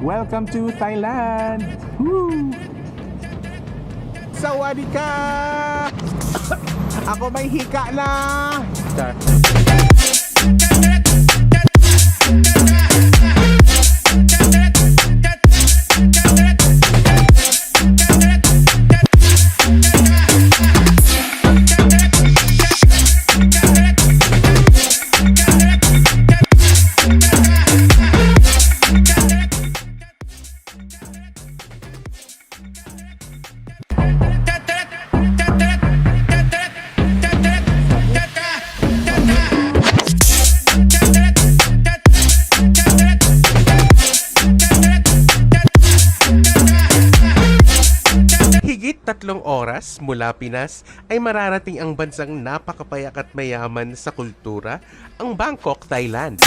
Welcome to Thailand! Woo! Sawadee ka! Ako may hika na! Char. Higit 3 oras mula Pinas ay mararating ang bansang napakapayak at mayaman sa kultura, ang Bangkok, Thailand.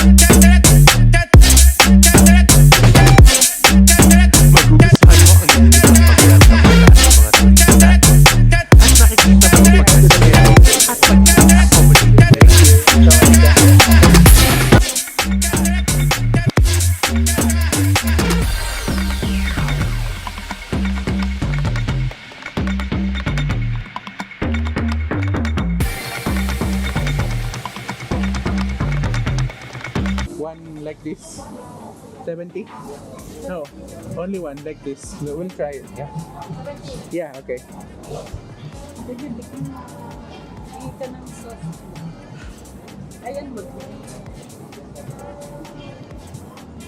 Magugustuhan mo ang init ng pag-welcome mula sa mga turista at nakikita mo ang pagkasero at pagiging accommodating. One like this. 70? No, only one like this. We'll try it. Yeah. Yeah, okay. Ika ng sauce. Ayan mo.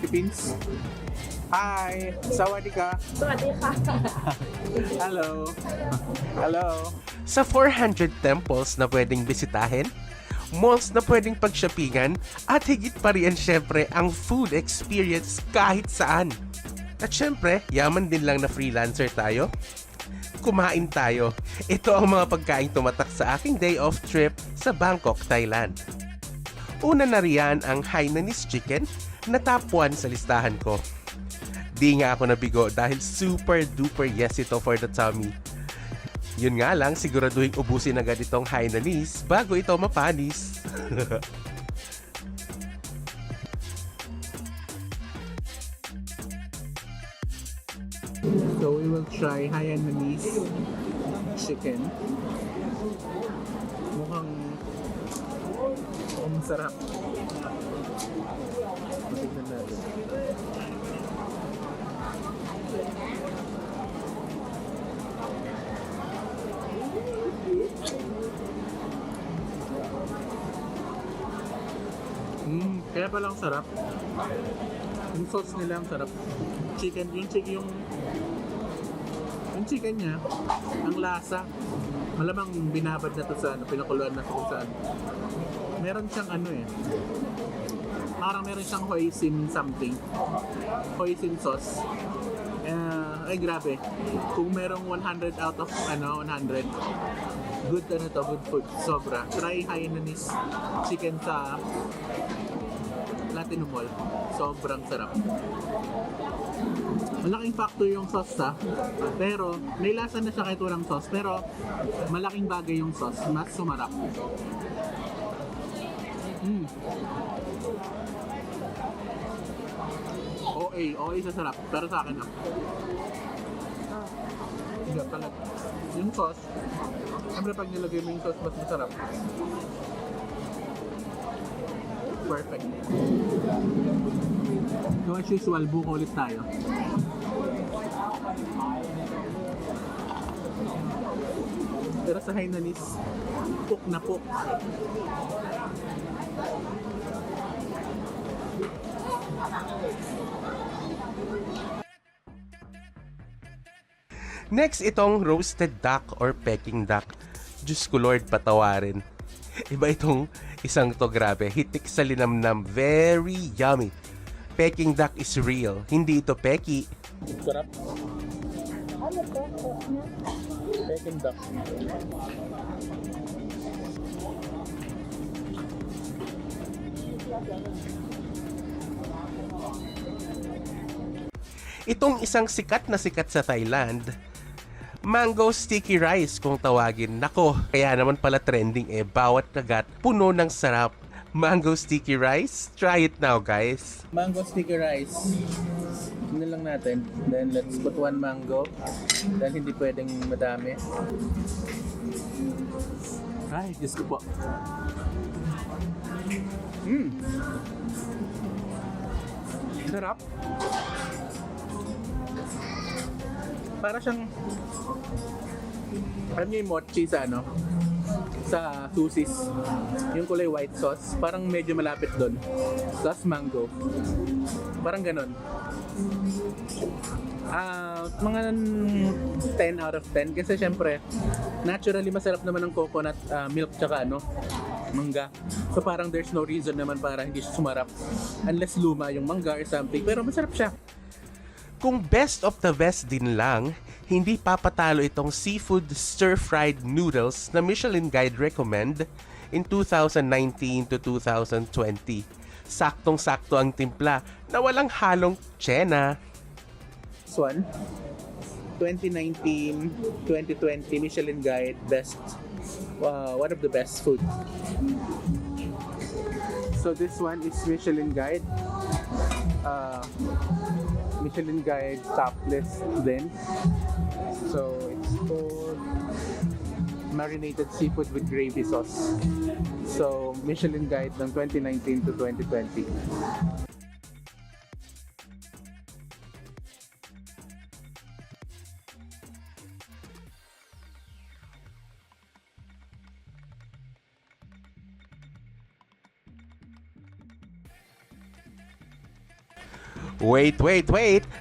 Philippines. Hi! Sawadee ka! สวัสดีค่ะ Hello! Hello! Sa 400 temples na pwedeng bisitahin, malls na pwedeng pagshoppingan, at higit pa riyan syempre ang food experience kahit saan. At syempre, yaman din lang na freelancer tayo. Kumain tayo. Ito ang mga pagkain tumatak sa aking day off trip sa Bangkok, Thailand. Una na riyan ang Hainanese chicken na top 1 sa listahan ko. Di nga ako nabigo dahil super duper yes ito for the tummy. Yun nga lang, siguraduhin ubusin agad itong Hainanese bago ito mapanis. So we will try Hainanese chicken. Mukhang sarap. Tignan natin. Kaya palang sarap. Yung sauce nila ang sarap. Chicken, yung chicken niya, ang lasa. Malamang binabad na to sa pinakuluan na kung saan. Meron siyang parang meron siyang hoisin something. Hoisin sauce. Ay grabe. Kung merong 100 out of 100, good good food. Sobra. Try Hainanese chicken sa Platinum Mall. Sobrang sarap. Malaking factor yung sauce pero may lasa na siya kahit walang sauce, pero malaking bagay yung sauce, mas sumarap. OA sa sarap, pero sa akin hindi talaga. Yung sauce, siyempre pag nilagay mo yung sauce, mas masarap. Perfect. So as usual, buko ulit tayo. Pero sa Hainanese, puk na puk. Next, itong roasted duck or Peking duck. Diyos ko Lord, patawarin. Iba itong isang to, grabe. Hitik sa linamnam. Very yummy. Peking duck is real. Hindi ito peki. Sarap. Peking duck. Itong isang sikat na sikat sa Thailand, mango sticky rice kung tawagin. Nako, kaya naman pala trending bawat kagat puno ng sarap. Mango sticky rice, try it now guys. Mango sticky rice. Tingnan lang natin. Then let's put one mango. Dahil hindi pwedeng madami. Ay, Diyos ko po. Sarap. Para siyang alam niyo yung mochi sa ano? Sa susis. Yung kulay white sauce. Parang medyo malapit doon. Plus mango. Parang ganon. Mga 10 out of 10 kasi syempre naturally masarap naman ang coconut milk tsaka ano mangga. So parang there's no reason naman para hindi siya sumarap unless luma yung mangga or something, pero masarap siya. Kung best of the best din lang, hindi papatalo itong seafood stir-fried noodles na Michelin Guide recommend in 2019 to 2020. Saktong-sakto ang timpla na walang halong tsena. This one, 2019-2020 Michelin Guide best, one of the best food. So this one is Michelin Guide. Michelin Guide top list din. So it's called marinated seafood with gravy sauce. So Michelin Guide ng 2019 to 2020. Wait!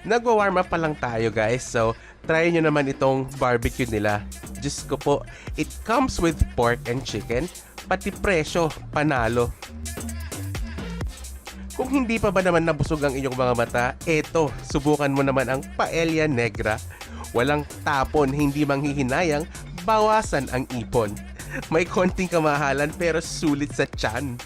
Nagwa-warm up pa lang tayo guys. So, try nyo naman itong barbecue nila. Diyos ko po, it comes with pork and chicken. Pati presyo, panalo. Kung hindi pa ba naman nabusog ang inyong mga mata, eto, subukan mo naman ang paella negra. Walang tapon, hindi manghihinayang, bawasan ang ipon. May konting kamahalan pero sulit sa tiyan.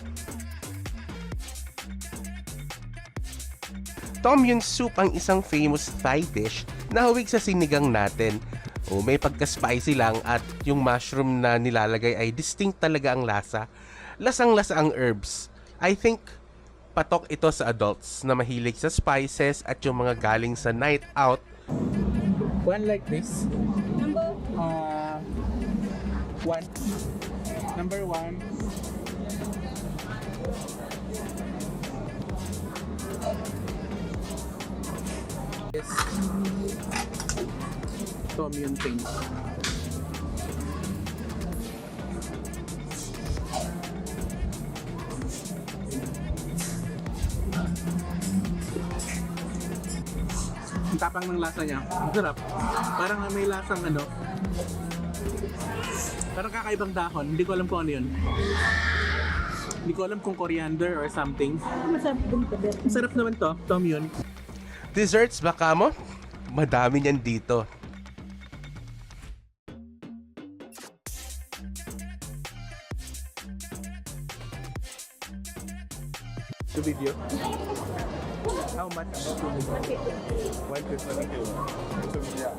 Tom Yum soup ang isang famous Thai dish na hawig sa sinigang natin. May pagka-spicy lang at yung mushroom na nilalagay ay distinct talaga ang lasa. Lasang-lasa ang herbs. I think patok ito sa adults na mahilig sa spices at yung mga galing sa night out. One like this. Number? One. Number one. Yes. Tom Yum thing. Ang tapang ng lasa niya. Ang sarap. Parang may lasang ano. Parang kakaibang dahon. Hindi ko alam kung ano yun. Hindi ko alam kung coriander or something. Masarap din ito. Ang sarap naman to. Tom Yum. Desserts baka mo? Madami niyan dito. The video. How much? 150. Yeah.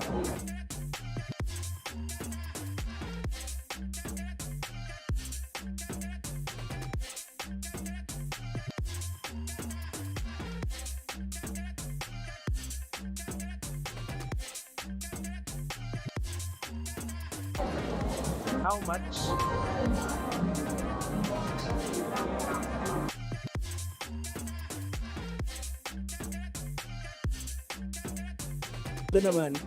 How much? Ito naman.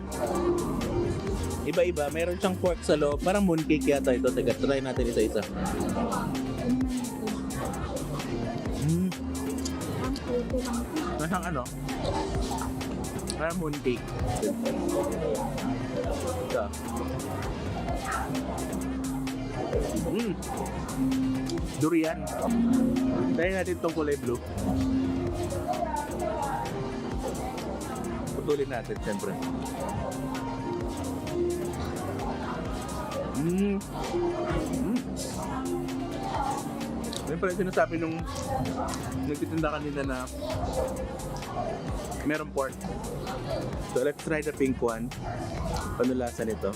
Iba-iba. Meron siyang pork sa loob. Parang mooncake yata ito. Teka, try natin isa-isa. Masang ano? Parang mooncake. Ito. Durian. Try natin itong kulay blue. Putulin natin, siyempre. Yan pala sinasabi nung nagtitinda kanina na meron pork. So let's try the pink one. Paano lasa nito?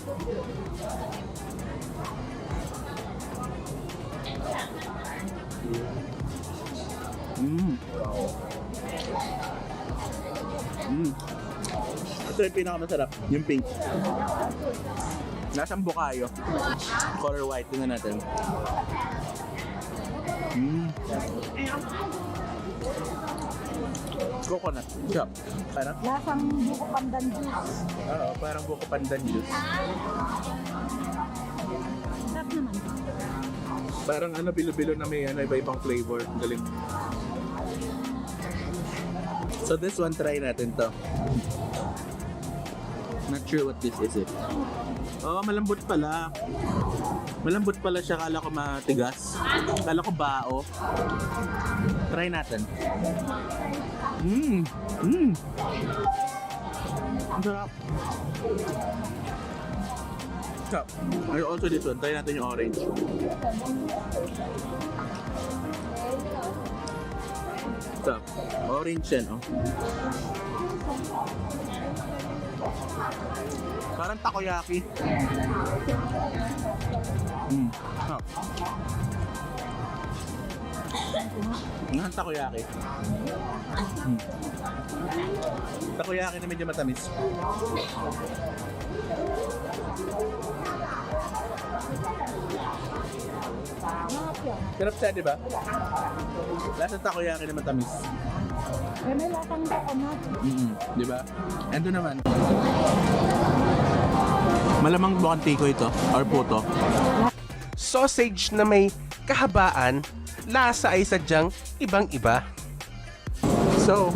Ito yung pinakamasarap, yung pink. Lasang bukayo. Color white, tingnan natin. Coconut. Siya. Parang? Lasang buko pandan juice. Oo, parang buko pandan juice. Sarap naman. Parang ano, bilo-bilo na may ano, iba-ibang flavor. Galing. So this one, try natin to. Not sure what this is eh. Oh, malambot pala. Malambot pala siya. Kala ko matigas. Kala ko bao. Try natin. Ang sarap. So, I also this one. Try natin yung orange. So, orange yan, oh. Parang takoyaki. Oh. Ang takoyaki. Takoyaki na medyo matamis. Sarap siya, di ba? Lasa takoyaki na matamis. May lasang coconut. Di ba? Ando naman. Malamang mukhang tiko ito or puto. Sausage na may kahabaan, lasa ay sadyang ibang-iba. So,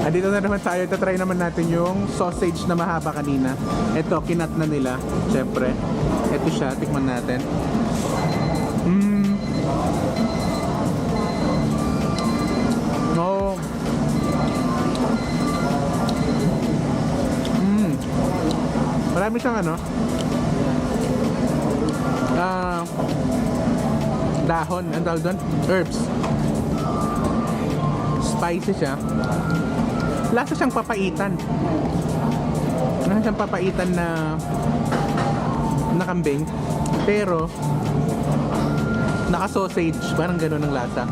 andito na naman tayo. Tatry naman natin yung sausage na mahaba kanina. Ito, kinat na nila. Siyempre. Ito siya. Tikman natin. No. Marami siyang ano. Dahon. Ang tawag doon? Herbs. Spicy siya. Lasa siyang papaitan. Lasa siyang papaitan na kambing. Pero naka-sausage. Parang gano'n ang lasa.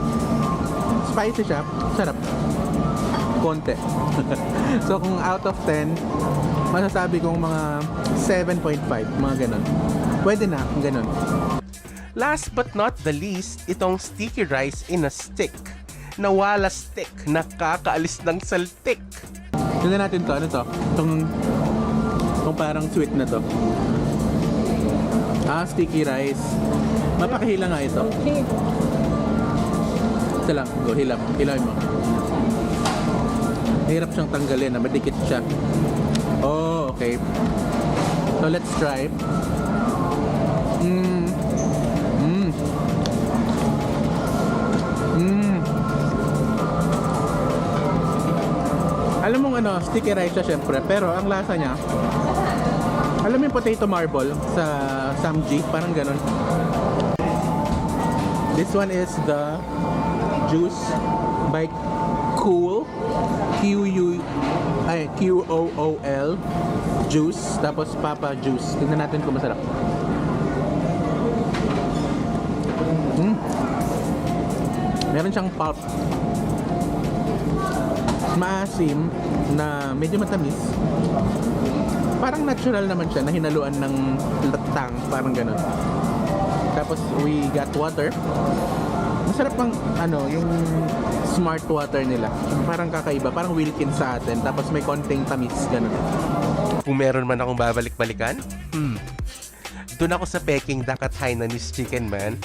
Spicy siya. Sarap. Konti. So kung out of 10, masasabi kong mga 7.5. Mga gano'n. Pwede na. Gano'n. Last but not the least, itong sticky rice in a stick. Nawala stick, nakakaalis ng saltik. Tignan natin to. Ano to? Itong parang sweet na to. Sticky rice. Mapakahila nga ito. Okay. Ito lang. Go, hilap. Hilawin mo. Hirap siyang tanggalin. Madikit siya. Oh, okay. So, let's try. Alam mong ano, sticky rice siya syempre, pero ang lasa niya, alam mo yung potato marble sa Samji, parang ganun. This one is the juice by Cool, Qool juice, tapos Papa juice. Tingnan natin kung masarap. Meron siyang pulp. Maasim na medyo matamis. Parang natural naman siya na hinaluan ng latang, parang ganun. Tapos we got water. Masarap ang ano, yung smart water nila. Parang kakaiba, parang Wilkins sa atin. Tapos may konting tamis, ganun. Kung meron man akong babalik-balikan, doon ako sa Peking Duck at Hainanese Chicken Man.